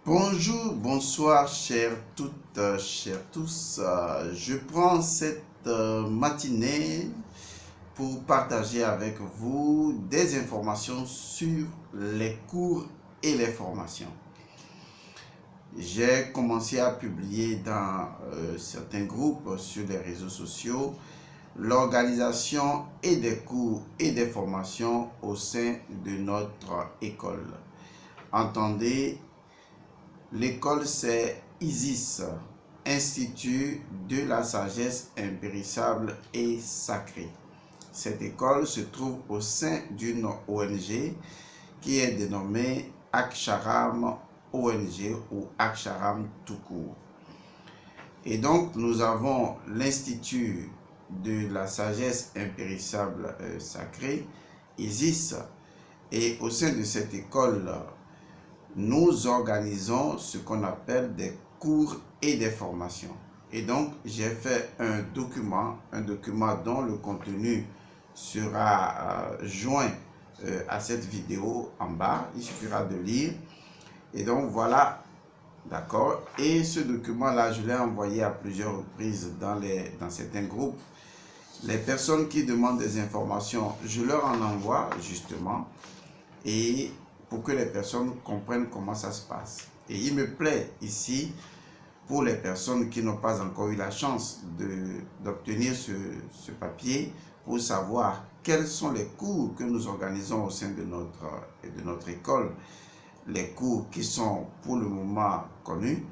Bonjour, bonsoir, chers toutes, chers tous. Je prends cette matinée pour partager avec vous des informations sur les cours et les formations. J'ai commencé à publier dans certains groupes sur les réseaux sociaux l'organisation et des cours et des formations au sein de notre école. Entendez, l'école, c'est ISIS, Institut de la sagesse impérissable et sacrée. Cette école se trouve au sein d'une ONG qui est dénommée Aksharam ONG ou Aksharam tout court. Et donc, nous avons l'Institut de la sagesse impérissable sacrée, ISIS, et au sein de cette école, nous organisons ce qu'on appelle des cours et des formations. Et donc, j'ai fait un document dont le contenu sera joint à cette vidéo en bas. Il suffira de lire. Et donc, voilà, d'accord. Et ce document-là, je l'ai envoyé à plusieurs reprises dans certains groupes. Les personnes qui demandent des informations, je leur en envoie justement. Et pour que les personnes comprennent comment ça se passe. Et il me plaît ici, pour les personnes qui n'ont pas encore eu la chance d'obtenir ce papier, pour savoir quels sont les cours que nous organisons au sein de notre école, les cours qui sont pour le moment connus,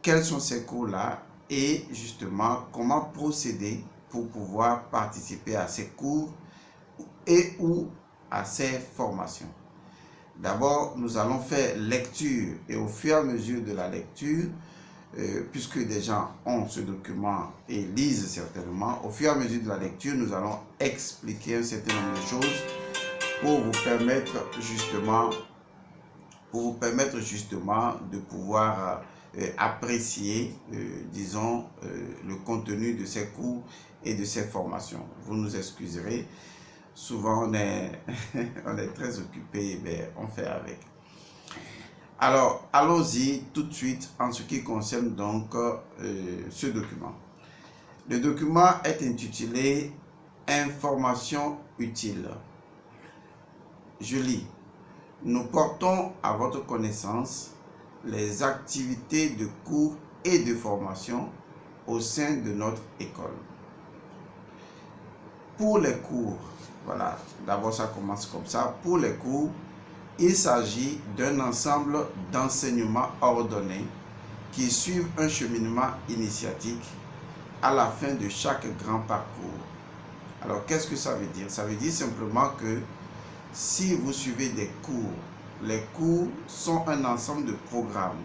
quels sont ces cours-là et justement comment procéder pour pouvoir participer à ces cours et ou à ces formations. D'abord, nous allons faire lecture et au fur et à mesure de la lecture, puisque des gens ont ce document et lisent certainement, au fur et à mesure de la lecture, nous allons expliquer un certain nombre de choses pour vous permettre justement de pouvoir apprécier, disons, le contenu de ces cours et de ces formations. Vous nous excuserez. Souvent, on est très occupé, mais on fait avec. Alors, allons-y tout de suite en ce qui concerne donc ce document. Le document est intitulé « Informations utiles ». Je lis. Nous portons à votre connaissance les activités de cours et de formation au sein de notre école. Pour les cours, voilà, d'abord ça commence comme ça. Pour les cours, il s'agit d'un ensemble d'enseignements ordonnés qui suivent un cheminement initiatique à la fin de chaque grand parcours. Alors, qu'est-ce que ça veut dire? Ça veut dire simplement que si vous suivez des cours, les cours sont un ensemble de programmes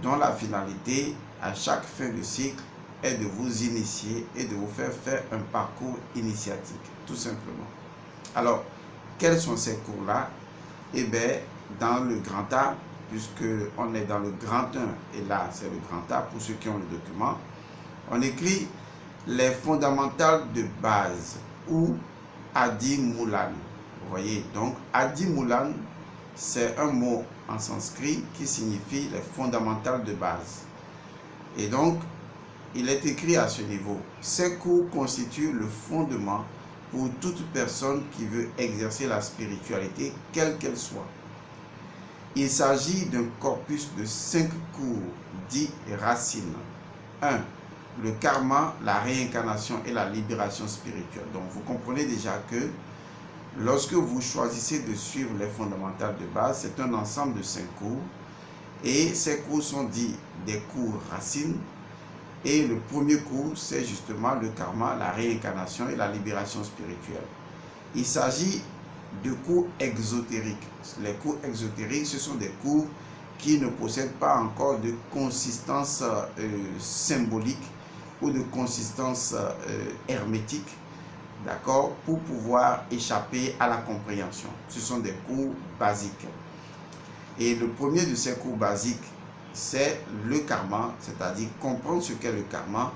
dont la finalité, à chaque fin de cycle, est de vous initier et de vous faire un parcours initiatique, tout simplement. Alors, quels sont ces cours-là? Eh bien, dans le grand A, puisqu'on est dans le grand 1, et là, c'est le grand A pour ceux qui ont le document, on écrit les fondamentales de base ou Adi Moulan. Vous voyez, donc Adi Moulan, c'est un mot en sanskrit qui signifie les fondamentales de base. Et donc, il est écrit à ce niveau. Ces cours constituent le fondement pour toute personne qui veut exercer la spiritualité, quelle qu'elle soit. Il s'agit d'un corpus de 5 cours dits racines. 1. Le karma, la réincarnation et la libération spirituelle. Donc, vous comprenez déjà que lorsque vous choisissez de suivre les fondamentales de base, c'est un ensemble de 5 cours. Et ces cours sont dits des cours racines. Et le premier cours, c'est justement le karma, la réincarnation et la libération spirituelle. Il s'agit de cours exotériques. Les cours exotériques, ce sont des cours qui ne possèdent pas encore de consistance symbolique ou de consistance hermétique, d'accord, pour pouvoir échapper à la compréhension. Ce sont des cours basiques. Et le premier de ces cours basiques, c'est le karma, c'est-à-dire comprendre ce qu'est le karma,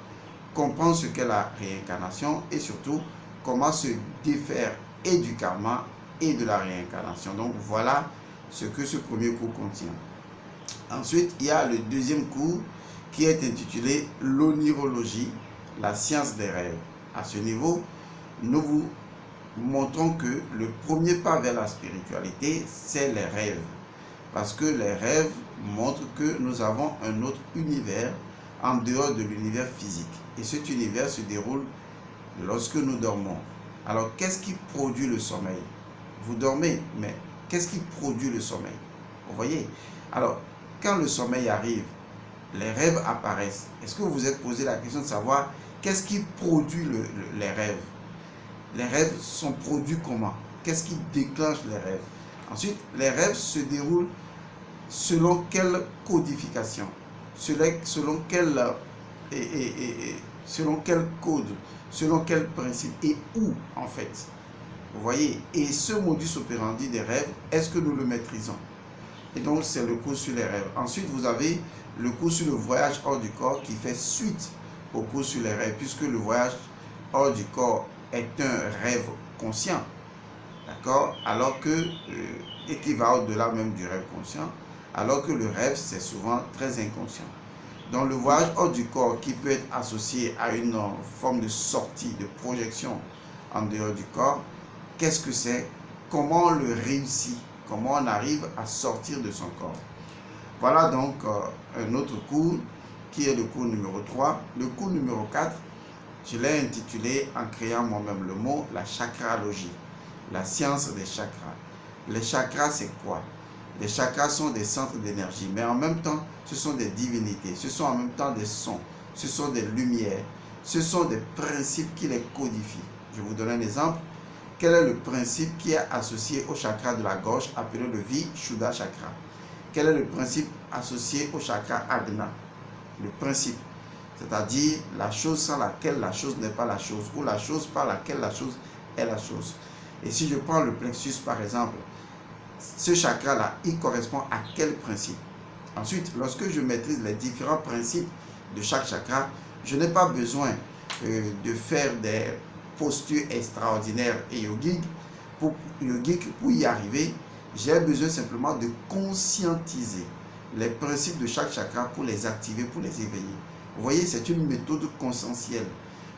comprendre ce qu'est la réincarnation et surtout comment se défaire et du karma et de la réincarnation. Donc voilà ce que ce premier cours contient. Ensuite, il y a le deuxième cours qui est intitulé l'onirologie, la science des rêves. À ce niveau, nous vous montrons que le premier pas vers la spiritualité, c'est les rêves. Parce que les rêves montrent que nous avons un autre univers en dehors de l'univers physique. Et cet univers se déroule lorsque nous dormons. Alors, qu'est-ce qui produit le sommeil? Vous dormez, mais qu'est-ce qui produit le sommeil? Vous voyez? Alors, quand le sommeil arrive, les rêves apparaissent. Est-ce que vous vous êtes posé la question de savoir qu'est-ce qui produit les rêves? Les rêves sont produits comment? Qu'est-ce qui déclenche les rêves? Ensuite, les rêves se déroulent selon quelle codification? Selon quel code? Selon quel principe? Et où, en fait? Vous voyez? Et ce modus operandi des rêves, est-ce que nous le maîtrisons? Et donc, c'est le cours sur les rêves. Ensuite, vous avez le cours sur le voyage hors du corps qui fait suite au cours sur les rêves, puisque le voyage hors du corps est un rêve conscient, d'accord, alors que, et qui va au-delà même du rêve conscient, alors que le rêve, c'est souvent très inconscient. Donc, le voyage hors du corps qui peut être associé à une forme de sortie, de projection en dehors du corps, qu'est-ce que c'est? Comment on le réussit? Comment on arrive à sortir de son corps? Voilà donc un autre cours qui est le cours numéro 3. Le cours numéro 4, je l'ai intitulé, en créant moi-même le mot, la chakralogie, la science des chakras. Les chakras, c'est quoi? Les chakras sont des centres d'énergie, mais en même temps, ce sont des divinités, ce sont en même temps des sons, ce sont des lumières, ce sont des principes qui les codifient. Je vous donne un exemple. Quel est le principe qui est associé au chakra de la gorge, appelé le Vishuddha chakra? Quel est le principe associé au chakra Agna? Le principe, c'est-à-dire la chose sans laquelle la chose n'est pas la chose, ou la chose par laquelle la chose est la chose. Et si je prends le plexus par exemple, ce chakra-là, il correspond à quel principe? Ensuite, lorsque je maîtrise les différents principes de chaque chakra, je n'ai pas besoin de faire des postures extraordinaires et yogiques pour y arriver. J'ai besoin simplement de conscientiser les principes de chaque chakra pour les activer, pour les éveiller. Vous voyez, c'est une méthode conscientielle,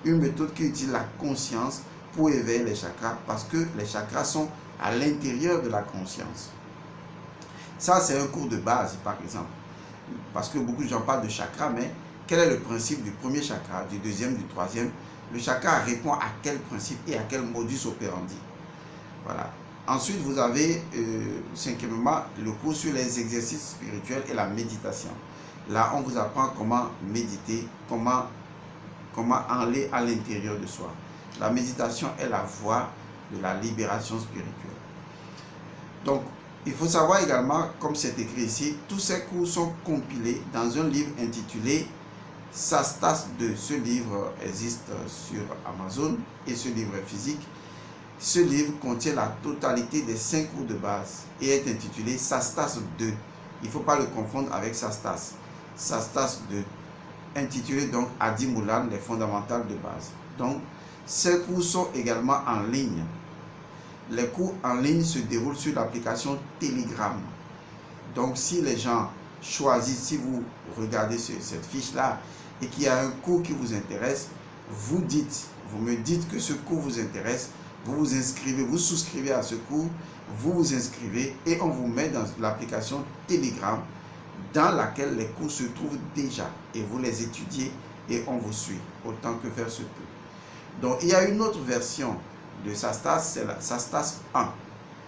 une méthode qui utilise la conscience pour éveiller les chakras, parce que les chakras sont à l'intérieur de la conscience. Ça, c'est un cours de base, par exemple, parce que beaucoup de gens parlent de chakra, mais quel est le principe du premier chakra, du deuxième, du troisième? Le chakra répond à quel principe et à quel modus operandi? Voilà. Ensuite, vous avez, cinquièmement, le cours sur les exercices spirituels et la méditation. Là, on vous apprend comment méditer, comment aller à l'intérieur de soi. La méditation est la voie de la libération spirituelle. Donc, il faut savoir également, comme c'est écrit ici, tous ces cours sont compilés dans un livre intitulé Sastas 2. Ce livre existe sur Amazon et ce livre est physique. Ce livre contient la totalité des 5 cours de base et est intitulé Sastas 2. Il ne faut pas le confondre avec Sastas. Sastas 2, intitulé donc Adi Moulan, les fondamentales de base. Donc, ces cours sont également en ligne. Les cours en ligne se déroulent sur l'application Telegram. Donc, si les gens choisissent, si vous regardez cette fiche-là et qu'il y a un cours qui vous intéresse, vous me dites que ce cours vous intéresse, vous vous inscrivez, vous souscrivez à ce cours, vous vous inscrivez et on vous met dans l'application Telegram dans laquelle les cours se trouvent déjà et vous les étudiez et on vous suit autant que faire se peut. Donc, il y a une autre version de Sastas, c'est la Sastas 1.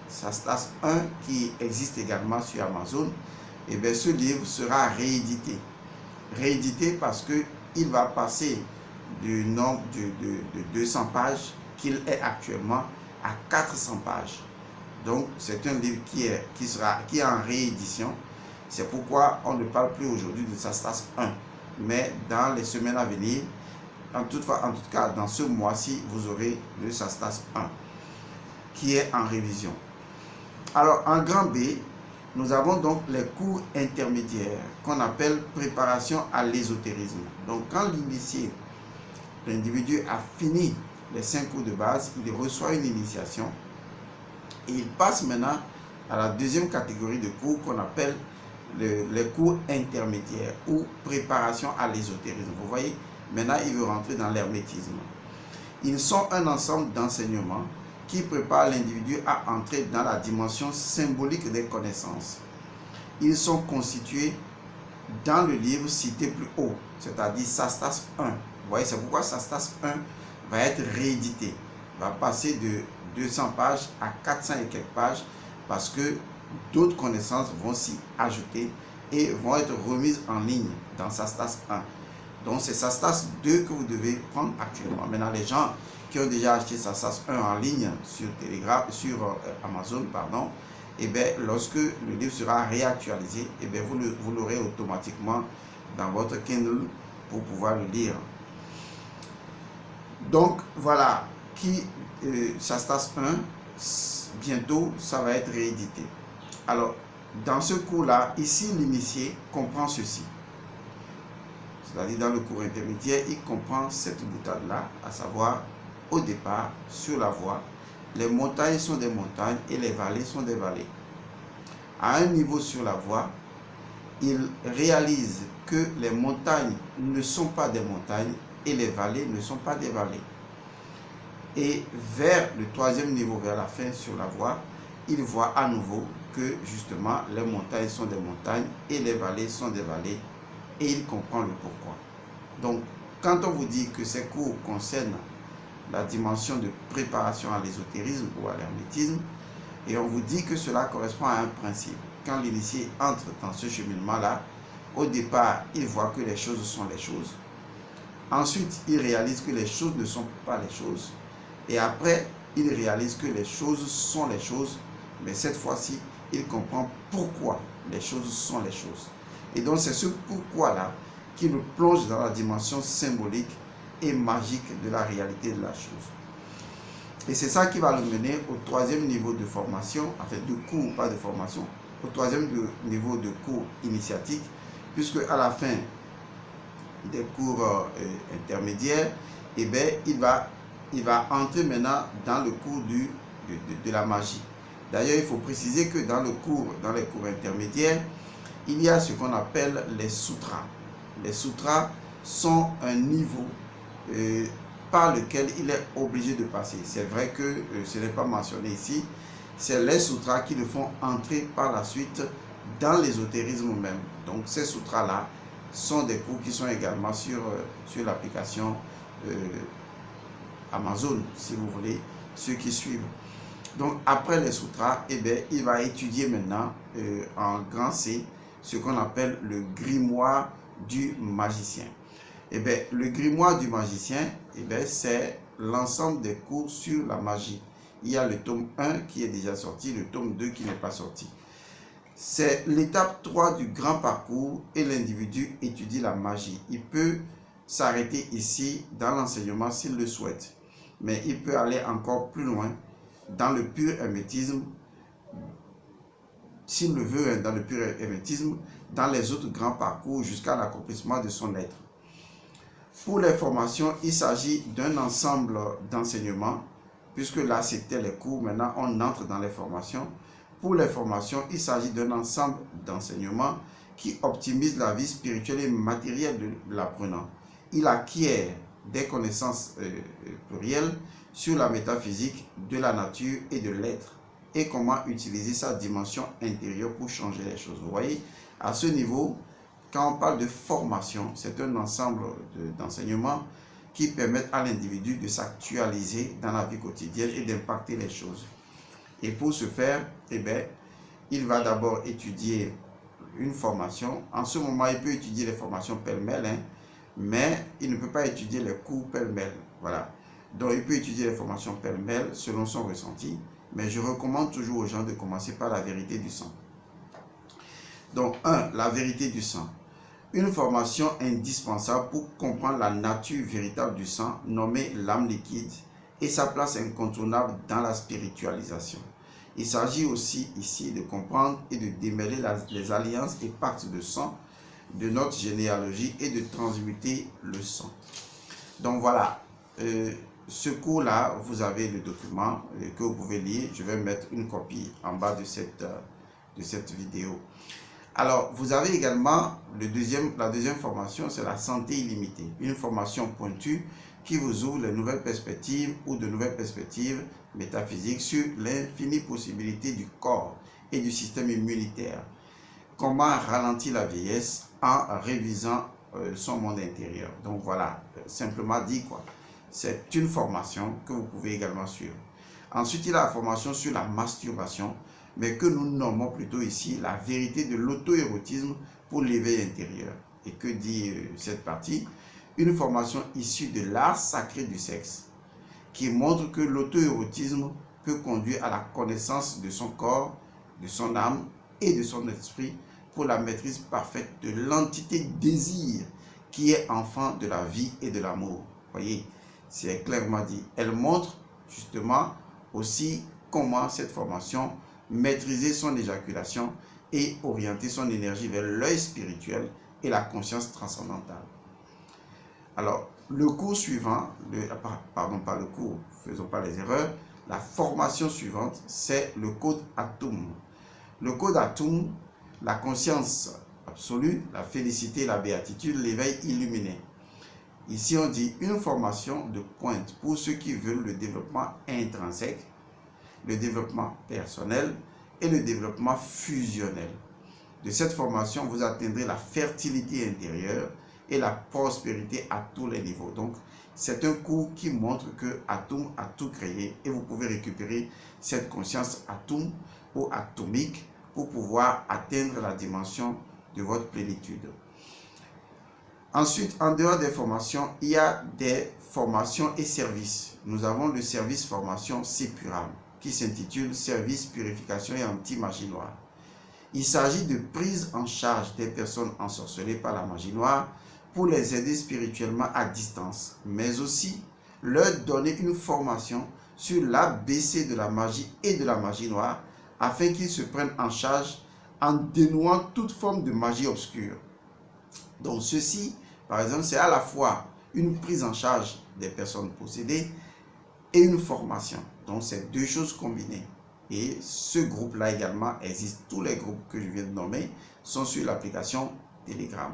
Sastas 1 qui existe également sur Amazon. Et bien, ce livre sera réédité. Réédité parce qu'il va passer du nombre de 200 pages qu'il est actuellement à 400 pages. Donc, c'est un livre qui est en réédition. C'est pourquoi on ne parle plus aujourd'hui de Sastas 1. Mais dans les semaines à venir, en tout cas, dans ce mois-ci, vous aurez le Sastas 1 qui est en révision. Alors, en grand B, nous avons donc les cours intermédiaires qu'on appelle préparation à l'ésotérisme. Donc, quand l'initié, l'individu a fini les 5 cours de base, il reçoit une initiation et il passe maintenant à la deuxième catégorie de cours qu'on appelle les cours intermédiaires ou préparation à l'ésotérisme. Vous voyez, maintenant il veut rentrer dans l'hermétisme. Ils sont un ensemble d'enseignements qui préparent l'individu à entrer dans la dimension symbolique des connaissances. Ils sont constitués dans le livre cité plus haut, c'est-à-dire Sastas 1. Vous voyez, c'est pourquoi Sastas 1 va être réédité, va passer de 200 pages à 400 et quelques pages, parce que d'autres connaissances vont s'y ajouter et vont être remises en ligne dans Sastas 1. Donc c'est Sastas 2 que vous devez prendre actuellement. Maintenant, les gens qui ont déjà acheté Sastas 1 en ligne sur Telegram, sur Amazon, pardon, et bien lorsque le livre sera réactualisé, et bien vous l'aurez automatiquement dans votre Kindle pour pouvoir le lire. Donc voilà, Sastas 1, bientôt ça va être réédité. Alors, dans ce cours-là, ici l'initié comprend ceci. C'est-à-dire dans le cours intermédiaire, il comprend cette boutade-là, à savoir, au départ, sur la voie, les montagnes sont des montagnes et les vallées sont des vallées. À un niveau sur la voie, il réalise que les montagnes ne sont pas des montagnes et les vallées ne sont pas des vallées. Et vers le troisième niveau, vers la fin sur la voie, il voit à nouveau que justement les montagnes sont des montagnes et les vallées sont des vallées, et il comprend le pourquoi. Donc, quand on vous dit que ces cours concernent la dimension de préparation à l'ésotérisme ou à l'hermétisme, et on vous dit que cela correspond à un principe. Quand l'initié entre dans ce cheminement-là, au départ, il voit que les choses sont les choses. Ensuite, il réalise que les choses ne sont pas les choses. Et après, il réalise que les choses sont les choses. Mais cette fois-ci, il comprend pourquoi les choses sont les choses. Et donc, c'est ce pourquoi-là qui nous plonge dans la dimension symbolique et magique de la réalité de la chose. Et c'est ça qui va le mener au troisième niveau de formation, en fait de cours, pas de formation, au troisième niveau de cours initiatique, puisque à la fin des cours intermédiaires, eh bien, il va entrer maintenant dans le cours de la magie. D'ailleurs, il faut préciser que dans les cours intermédiaires, il y a ce qu'on appelle les sutras. Les sutras sont un niveau par lequel il est obligé de passer. C'est vrai que ce n'est pas mentionné ici. C'est les sutras qui le font entrer par la suite dans l'ésotérisme même. Donc ces sutras-là sont des cours qui sont également sur l'application Amazon, si vous voulez, ceux qui suivent. Donc après les sutras, eh bien, il va étudier maintenant en grand C ce qu'on appelle le grimoire du magicien. Eh bien, le grimoire du magicien, eh bien, c'est l'ensemble des cours sur la magie. Il y a le tome 1 qui est déjà sorti, le tome 2 qui n'est pas sorti. C'est l'étape 3 du grand parcours et l'individu étudie la magie. Il peut s'arrêter ici dans l'enseignement s'il le souhaite, mais il peut aller encore plus loin dans le pur hermétisme, s'il le veut, dans le pur hermétisme, dans les autres grands parcours jusqu'à l'accomplissement de son être. Pour les formations, il s'agit d'un ensemble d'enseignements, puisque là c'était les cours, maintenant on entre dans les formations. Pour les formations, il s'agit d'un ensemble d'enseignements qui optimise la vie spirituelle et matérielle de l'apprenant. Il acquiert des connaissances plurielles sur la métaphysique de la nature et de l'être et comment utiliser sa dimension intérieure pour changer les choses. Vous voyez, à ce niveau, quand on parle de formation, c'est un ensemble d'enseignements qui permettent à l'individu de s'actualiser dans la vie quotidienne et d'impacter les choses. Et pour ce faire, eh bien, il va d'abord étudier une formation. En ce moment, il peut étudier les formations pêle-mêle, hein, mais il ne peut pas étudier les cours pêle-mêle. Voilà. Donc, il peut étudier les formations pêle-mêle selon son ressenti, mais je recommande toujours aux gens de commencer par la vérité du sang. Donc, 1. La vérité du sang. Une formation indispensable pour comprendre la nature véritable du sang, nommée l'âme liquide, et sa place incontournable dans la spiritualisation. Il s'agit aussi ici de comprendre et de démêler les alliances et pactes de sang de notre généalogie et de transmuter le sang. Donc voilà, ce cours-là, vous avez le document que vous pouvez lire. Je vais mettre une copie en bas de cette vidéo. Alors, vous avez également la deuxième formation, c'est la santé illimitée. Une formation pointue qui vous ouvre les nouvelles perspectives ou de nouvelles perspectives métaphysiques sur l'infinie possibilité du corps et du système immunitaire. Comment ralentir la vieillesse en révisant son monde intérieur. Donc voilà, simplement dit quoi. C'est une formation que vous pouvez également suivre. Ensuite, il y a la formation sur la masturbation, mais que nous nommons plutôt ici la vérité de l'auto-érotisme pour l'éveil intérieur. Et que dit cette partie? Une formation issue de l'art sacré du sexe, qui montre que l'auto-érotisme peut conduire à la connaissance de son corps, de son âme et de son esprit pour la maîtrise parfaite de l'entité désir qui est enfant de la vie et de l'amour. Voyez, c'est clairement dit. Elle montre justement aussi comment cette formation maîtriser son éjaculation et orienter son énergie vers l'œil spirituel et la conscience transcendantale. Alors, le cours suivant, pardon, pas le cours, faisons pas les erreurs, la formation suivante, c'est le code Atum. Le code Atum, la conscience absolue, la félicité, la béatitude, l'éveil illuminé. Ici, on dit une formation de pointe pour ceux qui veulent le développement intrinsèque, le développement personnel et le développement fusionnel. De cette formation, vous atteindrez la fertilité intérieure et la prospérité à tous les niveaux. Donc, c'est un cours qui montre que Atum a tout créé et vous pouvez récupérer cette conscience Atum ou atomique pour pouvoir atteindre la dimension de votre plénitude. Ensuite, en dehors des formations, il y a des formations et services. Nous avons le service formation Sépuram qui s'intitule Service purification et anti-magie noire. Il s'agit de prise en charge des personnes ensorcelées par la magie noire pour les aider spirituellement à distance, mais aussi leur donner une formation sur l'ABC de la magie et de la magie noire afin qu'ils se prennent en charge en dénouant toute forme de magie obscure. Donc ceci, par exemple, c'est à la fois une prise en charge des personnes possédées et une formation. Donc c'est deux choses combinées. Et ce groupe-là également existe. Tous les groupes que je viens de nommer sont sur l'application Telegram.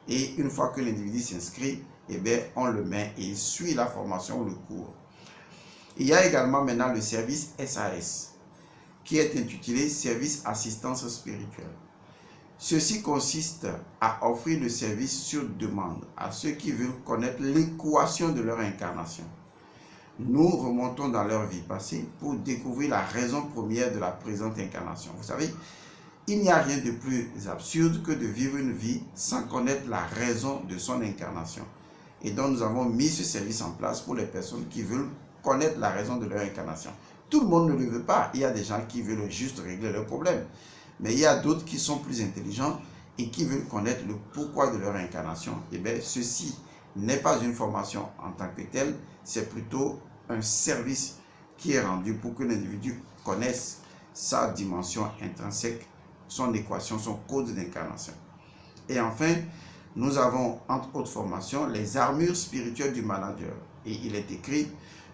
Et une fois que l'individu s'inscrit, eh bien, on le met et il suit la formation ou le cours. Il y a également maintenant le service SAS, qui est intitulé Service Assistance Spirituelle. Ceci consiste à offrir le service sur demande à ceux qui veulent connaître l'équation de leur incarnation. Nous remontons dans leur vie passée pour découvrir la raison première de la présente incarnation. Vous savez, il n'y a rien de plus absurde que de vivre une vie sans connaître la raison de son incarnation. Et donc nous avons mis ce service en place pour les personnes qui veulent connaître la raison de leur incarnation. Tout le monde ne le veut pas. Il y a des gens qui veulent juste régler leurs problèmes. Mais il y a d'autres qui sont plus intelligents et qui veulent connaître le pourquoi de leur incarnation. Et bien, ceci n'est pas une formation en tant que telle, c'est plutôt un service qui est rendu pour que l'individu connaisse sa dimension intrinsèque, son équation, son code d'incarnation. Et enfin, nous avons, entre autres formations, les armures spirituelles du manager. Et il est écrit,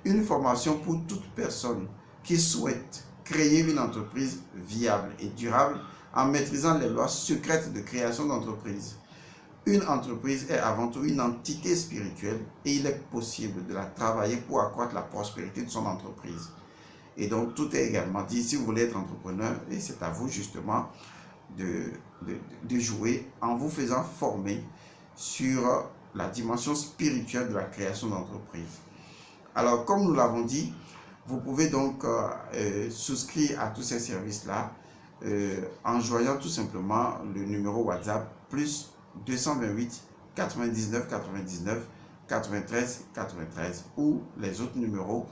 une formation pour toute personne qui souhaite créer une entreprise viable et durable en maîtrisant les lois secrètes de création d'entreprise. Une entreprise est avant tout une entité spirituelle et il est possible de la travailler pour accroître la prospérité de son entreprise. Et donc, tout est également dit, si vous voulez être entrepreneur, et c'est à vous justement de jouer en vous faisant former sur la dimension spirituelle de la création d'entreprise. Alors, comme nous l'avons dit, vous pouvez donc souscrire à tous ces services-là en joignant tout simplement le numéro WhatsApp plus 228 99 99 93 93 ou les autres numéros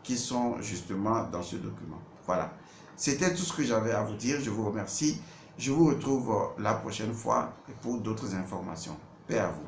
qui sont justement dans ce document. Voilà, c'était tout ce que j'avais à vous dire. Je vous remercie. Je vous retrouve la prochaine fois pour d'autres informations. Paix à vous.